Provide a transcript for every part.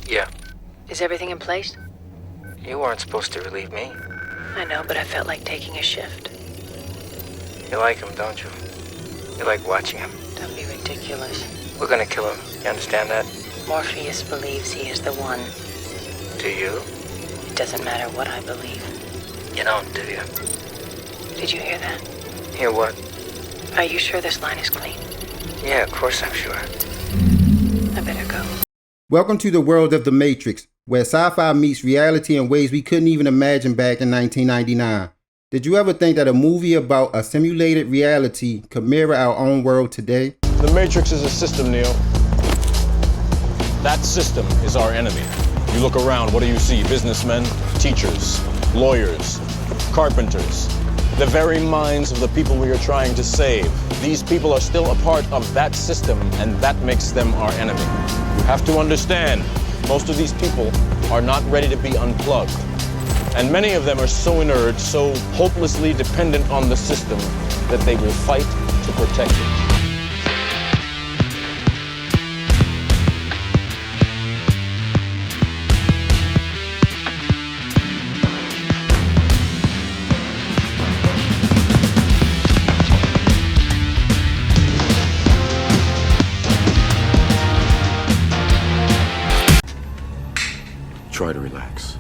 Yeah. Is everything in place? You weren't supposed to relieve me. I know, but I felt like taking a shift. You like him, don't you? You like watching him. Don't be ridiculous. We're gonna kill him. You understand that? Morpheus believes he is the one. Do you? It doesn't matter what I believe. You don't, do you? Did you hear that? Hear what? Are you sure this line is clean? Yeah, of course I'm sure. I better go. Welcome to the world of The Matrix, where sci-fi meets reality in ways we couldn't even imagine back in 1999. Did you ever think that a movie about a simulated reality could mirror our own world today? The Matrix is a system, Neo. That system is our enemy. You look around, what do you see? Businessmen, teachers, lawyers, carpenters. The very minds of the people we are trying to save. These people are still a part of that system, and that makes them our enemy. You have to understand, most of these people are not ready to be unplugged. And many of them are so inert, so hopelessly dependent on the system, that they will fight to protect it. Try to relax.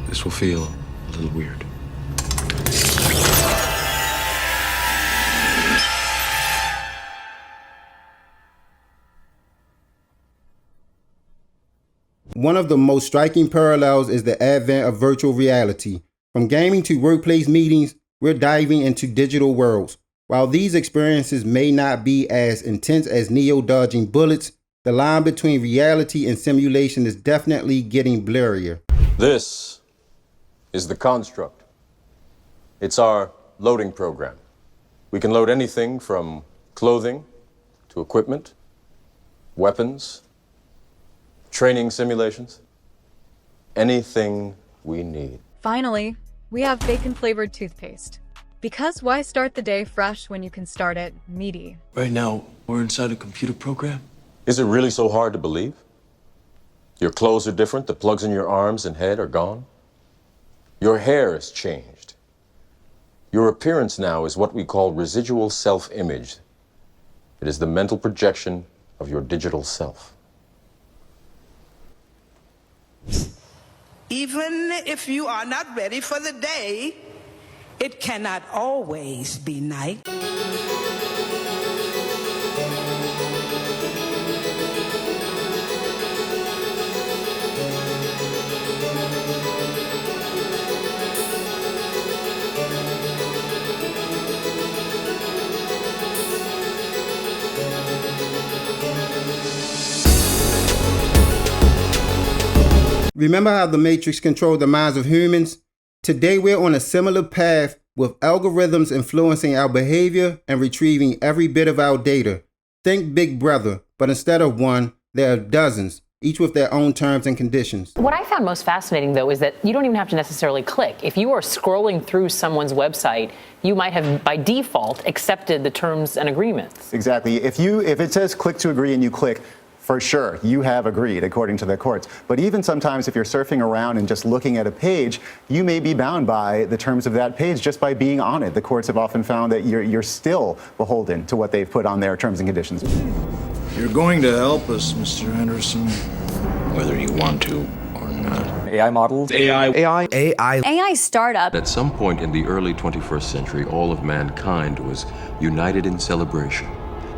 This will feel a little weird. One of the most striking parallels is the advent of virtual reality. From gaming to workplace meetings, we're diving into digital worlds. While these experiences may not be as intense as Neo dodging bullets, the line between reality and simulation is definitely getting blurrier. This is the construct. It's our loading program. We can load anything from clothing to equipment, weapons, training simulations, anything we need. Finally, we have bacon-flavored toothpaste. Because why start the day fresh when you can start it meaty? Right now, we're inside a computer program. Is it really so hard to believe? Your clothes are different, the plugs in your arms and head are gone. Your hair has changed. Your appearance now is what we call residual self-image. It is the mental projection of your digital self. Even if you are not ready for the day, it cannot always be night. Remember how the Matrix controlled the minds of humans? Today we're on a similar path with algorithms influencing our behavior and retrieving every bit of our data. Think Big Brother, but instead of one, there are dozens, each with their own terms and conditions. What I found most fascinating, though, is that you don't even have to necessarily click. If you are scrolling through someone's website, you might have, by default, accepted the terms and agreements. Exactly. If it says click to agree and you click, for sure, you have agreed, according to the courts. But even sometimes if you're surfing around and just looking at a page, you may be bound by the terms of that page just by being on it. The courts have often found that you're still beholden to what they've put on their terms and conditions. You're going to help us, Mr. Henderson, whether you want to or not. AI models. AI startup. At some point in the early 21st century, all of mankind was united in celebration.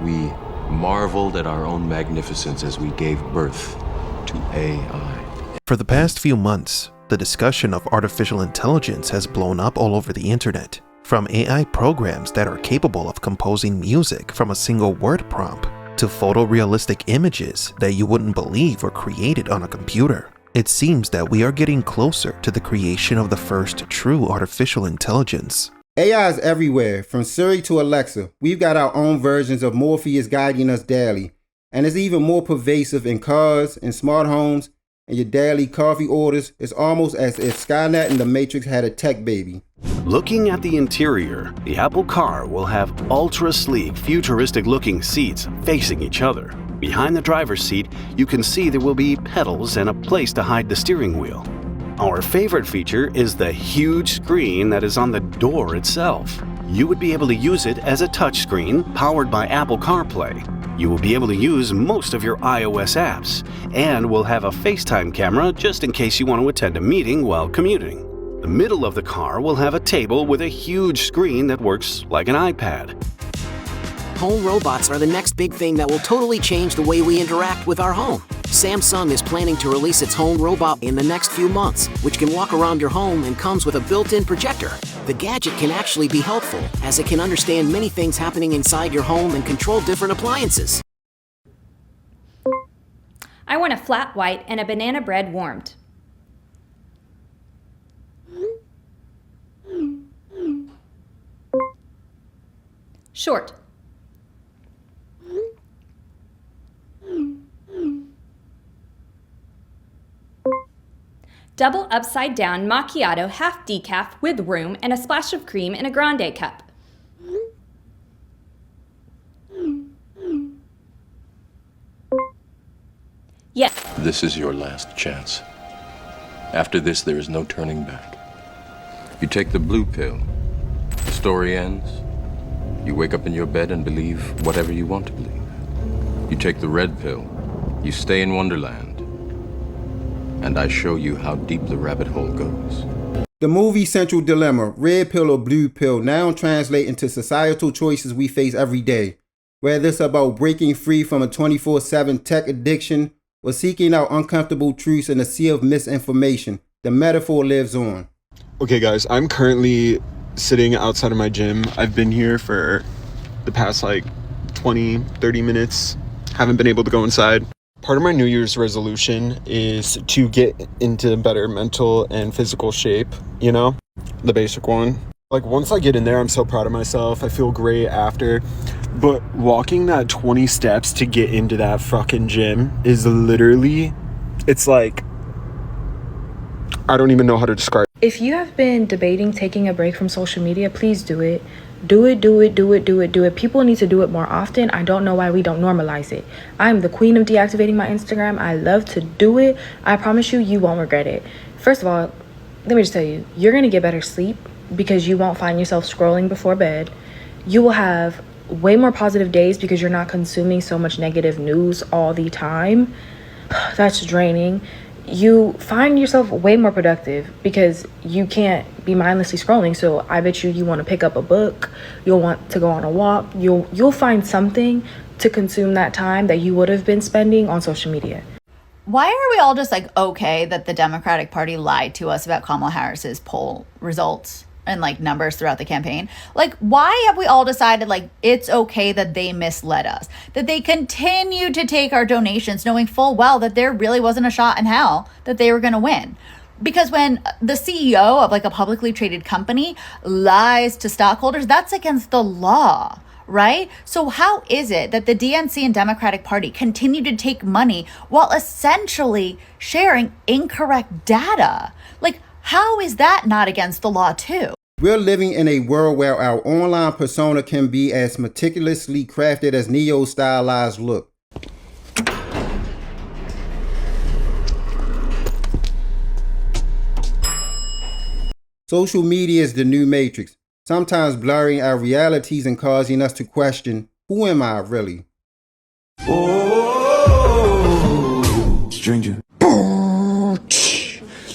We marveled at our own magnificence as we gave birth to AI. For the past few months, the discussion of artificial intelligence has blown up all over the internet. From AI programs that are capable of composing music from a single word prompt, to photorealistic images that you wouldn't believe were created on a computer. It seems that we are getting closer to the creation of the first true artificial intelligence. AI is everywhere, from Siri to Alexa. We've got our own versions of Morpheus guiding us daily. And it's even more pervasive in cars, in smart homes, and your daily coffee orders. It's almost as if Skynet and the Matrix had a tech baby. Looking at the interior, the Apple car will have ultra-sleek, futuristic-looking seats facing each other. Behind the driver's seat, you can see there will be pedals and a place to hide the steering wheel. Our favorite feature is the huge screen that is on the door itself. You would be able to use it as a touchscreen powered by Apple CarPlay. You will be able to use most of your iOS apps, and will have a FaceTime camera just in case you want to attend a meeting while commuting. The middle of the car will have a table with a huge screen that works like an iPad. Home robots are the next big thing that will totally change the way we interact with our home. Samsung is planning to release its home robot in the next few months, which can walk around your home and comes with a built-in projector. The gadget can actually be helpful, as it can understand many things happening inside your home and control different appliances. I want a flat white and a banana bread warmed. Short. Double upside down macchiato half decaf with room and a splash of cream in a grande cup. Yes. This is your last chance. After this, there is no turning back. You take the blue pill, the story ends. You wake up in your bed and believe whatever you want to believe. You take the red pill, you stay in Wonderland, and I show you how deep the rabbit hole goes. The movie Central Dilemma, red pill or blue pill, now translate into societal choices we face every day. Whether it's about breaking free from a 24/7 tech addiction or seeking out uncomfortable truths in a sea of misinformation, the metaphor lives on. Okay guys, I'm currently sitting outside of my gym. I've been here for the past 20-30 minutes. Haven't been able to go inside. Part of my New Year's resolution is to get into better mental and physical shape, you know, the basic one. Once I get in there, I'm so proud of myself. I feel great after. But walking that 20 steps to get into that fucking gym is literally, it's like, I don't even know how to describe it. If you have been debating taking a break from social media, please do it. Do it, do it, do it, do it, do it. People need to do it more often. I don't know why we don't normalize it. I'm the queen of deactivating my Instagram. I love to do it. I promise you, you won't regret it. First of all, let me just tell you, you're going to get better sleep because you won't find yourself scrolling before bed. You will have way more positive days because you're not consuming so much negative news all the time. That's draining. You find yourself way more productive because you can't be mindlessly scrolling. So I bet you want to pick up a book, you'll want to go on a walk, you'll find something to consume that time that you would have been spending on social media. Why are we all just okay that the Democratic Party lied to us about Kamala Harris's poll results and numbers throughout the campaign? Why have we all decided it's okay that they misled us, that they continue to take our donations knowing full well that there really wasn't a shot in hell that they were going to win? Because when the CEO of a publicly traded company lies to stockholders, that's against the law, right? So how is it that the DNC and Democratic Party continue to take money while essentially sharing incorrect data? How is that not against the law too? We're living in a world where our online persona can be as meticulously crafted as neo-stylized look. Social media is the new matrix, sometimes blurring our realities and causing us to question, who am I really? Oh, stranger.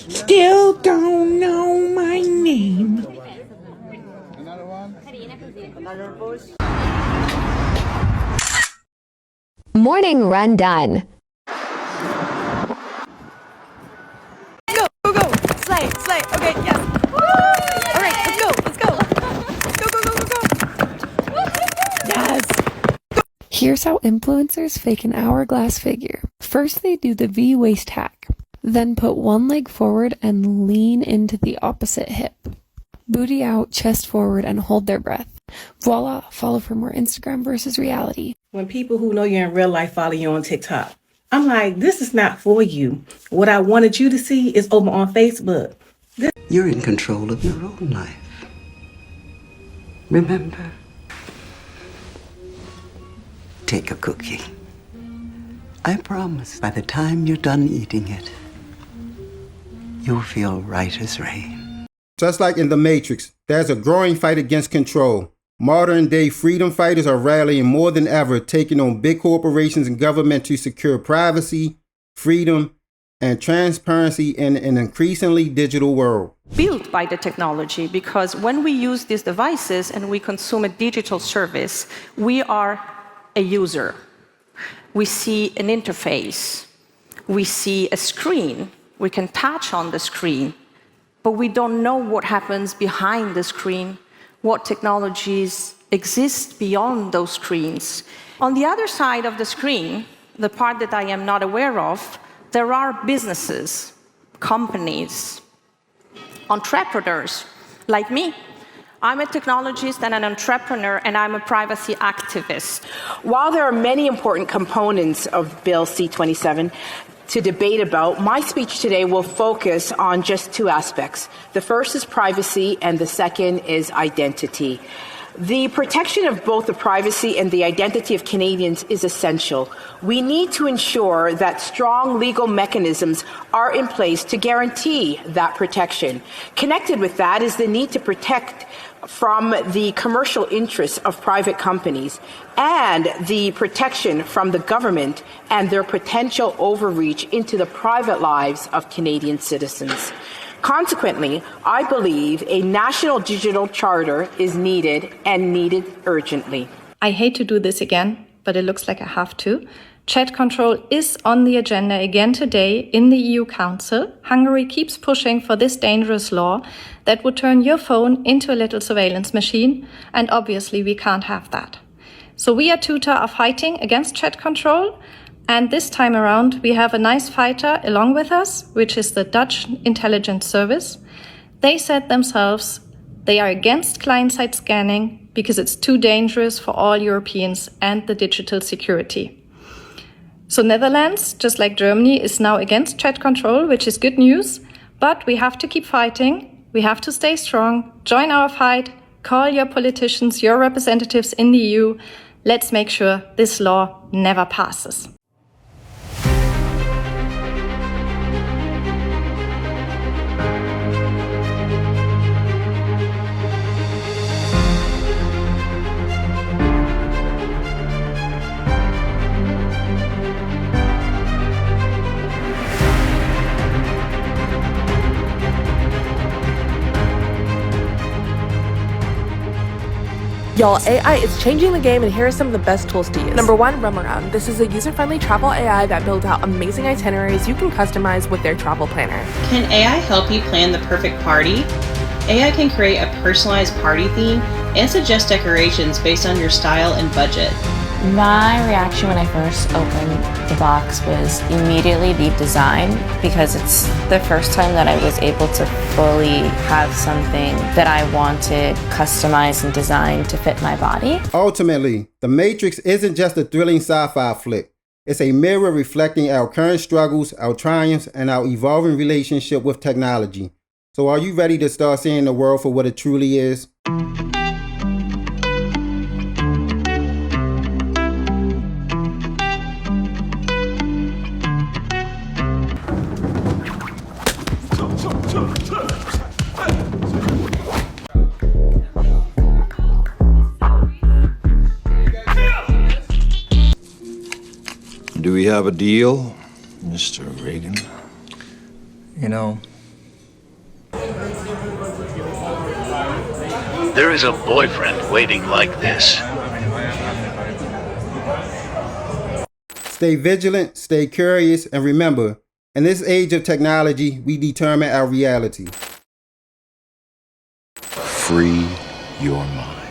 Still don't know my name. Morning run done. Go, go, go. Slay, slay. Okay, yes. Woo! All right, let's go, let's go. Go, go, go, go, go. Yes. Here's how influencers fake an hourglass figure. First, they do the V waist hack. Then put one leg forward and lean into the opposite hip. Booty out, chest forward, and hold their breath. Voila, follow for more Instagram versus reality. When people who know you in real life follow you on TikTok, I'm like, this is not for you. What I wanted you to see is over on Facebook. You're in control of your own life. Remember, take a cookie I promise by the time you're done eating it, you'll feel right as rain. Just like in The Matrix, there's a growing fight against control. Modern day freedom fighters are rallying more than ever, taking on big corporations and government to secure privacy, freedom, and transparency in an increasingly digital world. Built by the technology, because when we use these devices and we consume a digital service, we are a user. We see an interface. We see a screen. We can touch on the screen, but we don't know what happens behind the screen, what technologies exist beyond those screens. On the other side of the screen, the part that I am not aware of, there are businesses, companies, entrepreneurs like me. I'm a technologist and an entrepreneur, and I'm a privacy activist. While there are many important components of Bill C-27 to debate about, my speech today will focus on just two aspects. The first is privacy, and the second is identity. The protection of both the privacy and the identity of Canadians is essential. We need to ensure that strong legal mechanisms are in place to guarantee that protection. Connected with that is the need to protect from the commercial interests of private companies and the protection from the government and their potential overreach into the private lives of Canadian citizens. Consequently, I believe a national digital charter is needed and needed urgently. I hate to do this again, but it looks like I have to. Chat control is on the agenda again today in the EU Council. Hungary keeps pushing for this dangerous law that would turn your phone into a little surveillance machine, and obviously we can't have that. So we at Tutor are fighting against chat control, and this time around we have a nice fighter along with us, which is the Dutch Intelligence Service. They said themselves they are against client-side scanning because it's too dangerous for all Europeans and the digital security. So Netherlands, just like Germany, is now against chat control, which is good news, but we have to keep fighting. We have to stay strong. Join our fight. Call your politicians, your representatives in the EU. Let's make sure this law never passes. Y'all, AI is changing the game, and here are some of the best tools to use. Number 1, Roam Around. This is a user-friendly travel AI that builds out amazing itineraries you can customize with their travel planner. Can AI help you plan the perfect party? AI can create a personalized party theme and suggest decorations based on your style and budget. My reaction when I first opened the box was immediately deep design, because it's the first time that I was able to fully have something that I wanted customized and designed to fit my body. Ultimately, The Matrix isn't just a thrilling sci-fi flick. It's a mirror reflecting our current struggles, our triumphs, and our evolving relationship with technology. So are you ready to start seeing the world for what it truly is? Do we have a deal, Mr. Reagan? You know, there is a boyfriend waiting like this. Stay vigilant, stay curious, and remember, in this age of technology, we determine our reality. Free your mind.